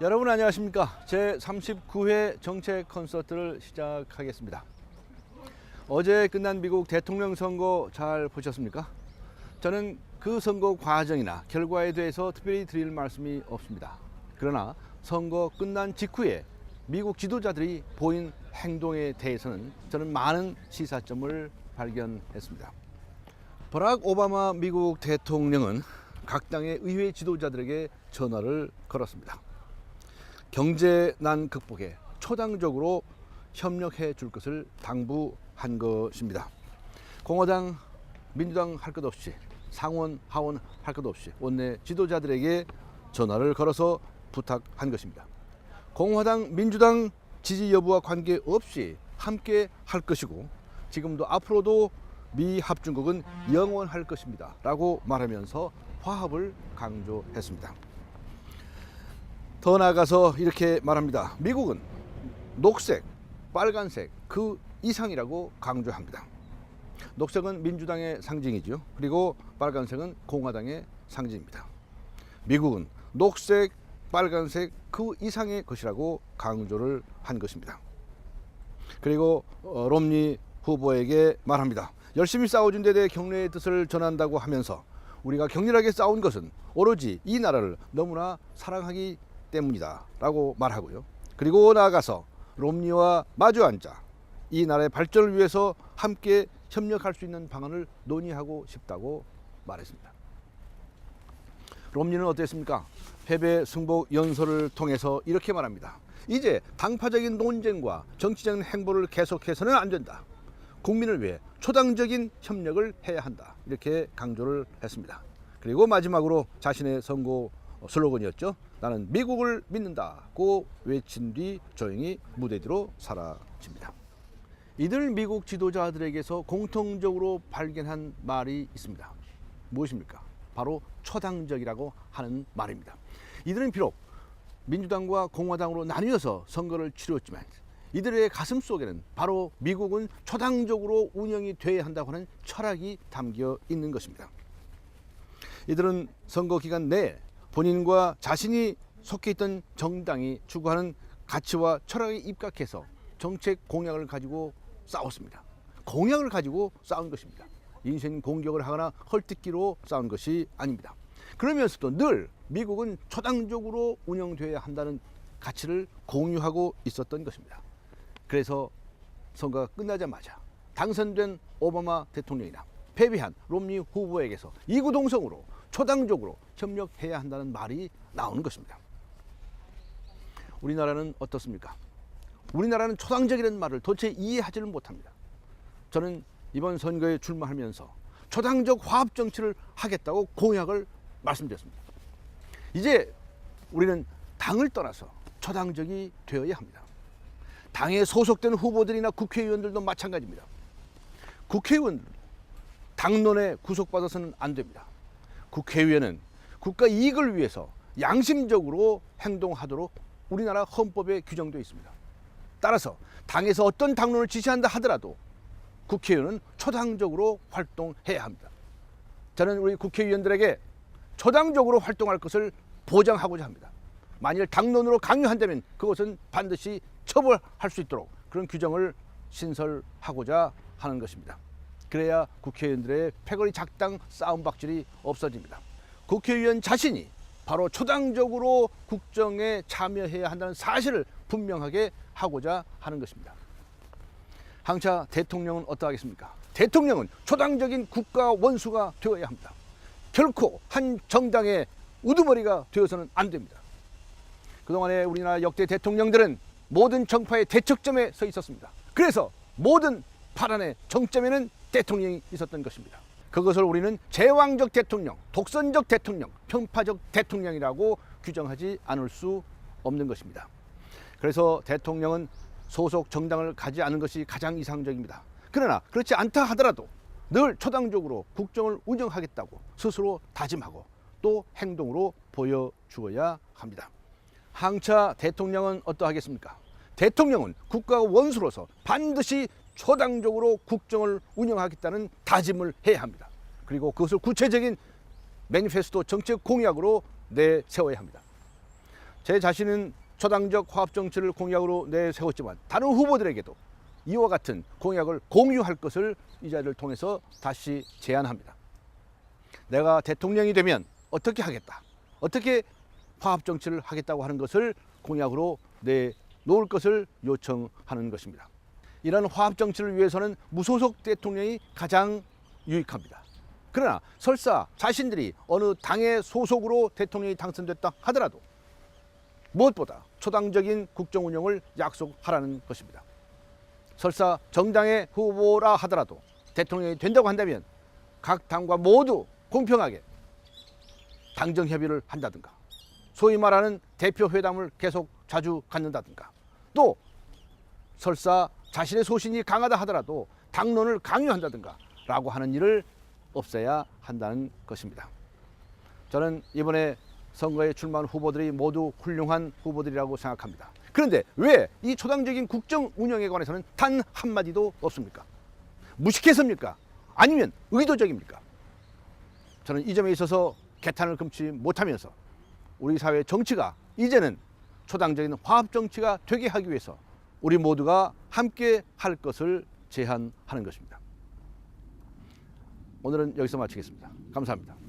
여러분 안녕하십니까? 제39회 정책 콘서트를 시작하겠습니다. 어제 끝난 미국 대통령 선거 잘 보셨습니까? 저는 그 선거 과정이나 결과에 대해서 특별히 드릴 말씀이 없습니다. 그러나 선거 끝난 직후에 미국 지도자들이 보인 행동에 대해서는 저는 많은 시사점을 발견했습니다. 버락 오바마 미국 대통령은 각 당의 의회 지도자들에게 전화를 걸었습니다. 경제난 극복에 초당적으로 협력해 줄 것을 당부한 것입니다. 공화당, 민주당 할 것 없이, 상원, 하원 할 것 없이 원내 지도자들에게 전화를 걸어서 부탁한 것입니다. 공화당, 민주당 지지 여부와 관계없이 함께 할 것이고 지금도 앞으로도 미 합중국은 영원할 것입니다 라고 말하면서 화합을 강조했습니다. 더 나아가서 이렇게 말합니다. 미국은 녹색, 빨간색 그 이상이라고 강조합니다. 녹색은 민주당의 상징이죠. 그리고 빨간색은 공화당의 상징입니다. 미국은 녹색, 빨간색 그 이상의 것이라고 강조를 한 것입니다. 그리고 롬니 후보에게 말합니다. 열심히 싸워준 데 대해 격려의 뜻을 전한다고 하면서 우리가 격렬하게 싸운 것은 오로지 이 나라를 너무나 사랑하기 때문이다 라고 말하고요. 그리고 나아가서 롬니와 마주 앉아 이 나라의 발전을 위해서 함께 협력할 수 있는 방안을 논의하고 싶다고 말했습니다. 롬니는 어땠습니까? 패배 승복 연설을 통해서 이렇게 말합니다. 이제 당파적인 논쟁과 정치적인 행보를 계속해서는 안 된다. 국민을 위해 초당적인 협력을 해야 한다. 이렇게 강조를 했습니다. 그리고 마지막으로 자신의 선거 슬로건이었죠. 나는 미국을 믿는다고 외친 뒤 조용히 무대 뒤로 사라집니다. 이들 미국 지도자들에게서 공통적으로 발견한 말이 있습니다. 무엇입니까? 바로 초당적이라고 하는 말입니다. 이들은 비록 민주당과 공화당으로 나뉘어서 선거를 치렀지만 이들의 가슴 속에는 바로 미국은 초당적으로 운영이 돼야 한다고 하는 철학이 담겨 있는 것입니다. 이들은 선거 기간 내에 본인과 자신이 속해 있던 정당이 추구하는 가치와 철학에 입각해서 정책 공약을 가지고 싸웠습니다. 공약을 가지고 싸운 것입니다. 인신 공격을 하거나 헐뜯기로 싸운 것이 아닙니다. 그러면서도 늘 미국은 초당적으로 운영되어야 한다는 가치를 공유하고 있었던 것입니다. 그래서 선거가 끝나자마자 당선된 오바마 대통령이나 패배한 롬니 후보에게서 이구동성으로 초당적으로 협력해야 한다는 말이 나오는 것입니다. 우리나라는 어떻습니까? 우리나라는 초당적이라는 말을 도대체 이해하지를 못합니다. 저는 이번 선거에 출마하면서 초당적 화합 정치를 하겠다고 공약을 말씀드렸습니다. 이제 우리는 당을 떠나서 초당적이 되어야 합니다. 당에 소속된 후보들이나 국회의원들도 마찬가지입니다. 국회의원들 당론에 구속받아서는 안 됩니다. 국회의원은 국가 이익을 위해서 양심적으로 행동하도록 우리나라 헌법에 규정되어 있습니다. 따라서 당에서 어떤 당론을 지시한다 하더라도 국회의원은 초당적으로 활동해야 합니다. 저는 우리 국회의원들에게 초당적으로 활동할 것을 보장하고자 합니다. 만일 당론으로 강요한다면 그것은 반드시 처벌할 수 있도록 그런 규정을 신설하고자 하는 것입니다. 그래야 국회의원들의 패거리 작당 싸움박질이 없어집니다. 국회의원 자신이 바로 초당적으로 국정에 참여해야 한다는 사실을 분명하게 하고자 하는 것입니다. 항차 대통령은 어떠하겠습니까? 대통령은 초당적인 국가 원수가 되어야 합니다. 결코 한 정당의 우두머리가 되어서는 안 됩니다. 그동안에 우리나라 역대 대통령들은 모든 정파의 대척점에 서 있었습니다. 그래서 모든 파란의 정점에는 대통령이 있었던 것입니다. 그것을 우리는 제왕적 대통령, 독선적 대통령, 편파적 대통령이라고 규정하지 않을 수 없는 것입니다. 그래서 대통령은 소속 정당을 가지 않은 것이 가장 이상적입니다. 그러나 그렇지 않다 하더라도 늘 초당적으로 국정을 운영하겠다고 스스로 다짐하고 또 행동으로 보여주어야 합니다. 항차 대통령은 어떠하겠습니까? 대통령은 국가 원수로서 반드시 초당적으로 국정을 운영하겠다는 다짐을 해야 합니다. 그리고 그것을 구체적인 매니페스토 정책 공약으로 내세워야 합니다. 제 자신은 초당적 화합 정치를 공약으로 내세웠지만 다른 후보들에게도 이와 같은 공약을 공유할 것을 이 자리를 통해서 다시 제안합니다. 내가 대통령이 되면 어떻게 하겠다, 어떻게 화합 정치를 하겠다고 하는 것을 공약으로 내놓을 것을 요청하는 것입니다. 이런 화합 정치를 위해서는 무소속 대통령이 가장 유익합니다. 그러나 설사 자신들이 어느 당의 소속으로 대통령이 당선됐다 하더라도 무엇보다 초당적인 국정 운영을 약속하라는 것입니다. 설사 정당의 후보라 하더라도 대통령이 된다고 한다면 각 당과 모두 공평하게 당정 협의를 한다든가, 소위 말하는 대표 회담을 계속 자주 갖는다든가, 또 설사 자신의 소신이 강하다 하더라도 당론을 강요한다든가 라고 하는 일을 없애야 한다는 것입니다. 저는 이번에 선거에 출마한 후보들이 모두 훌륭한 후보들이라고 생각합니다. 그런데 왜 이 초당적인 국정 운영에 관해서는 단 한마디도 없습니까? 무식해서입니까? 아니면 의도적입니까? 저는 이 점에 있어서 개탄을 금치 못하면서 우리 사회 정치가 이제는 초당적인 화합 정치가 되게 하기 위해서 우리 모두가 함께 할 것을 제안하는 것입니다. 오늘은 여기서 마치겠습니다. 감사합니다.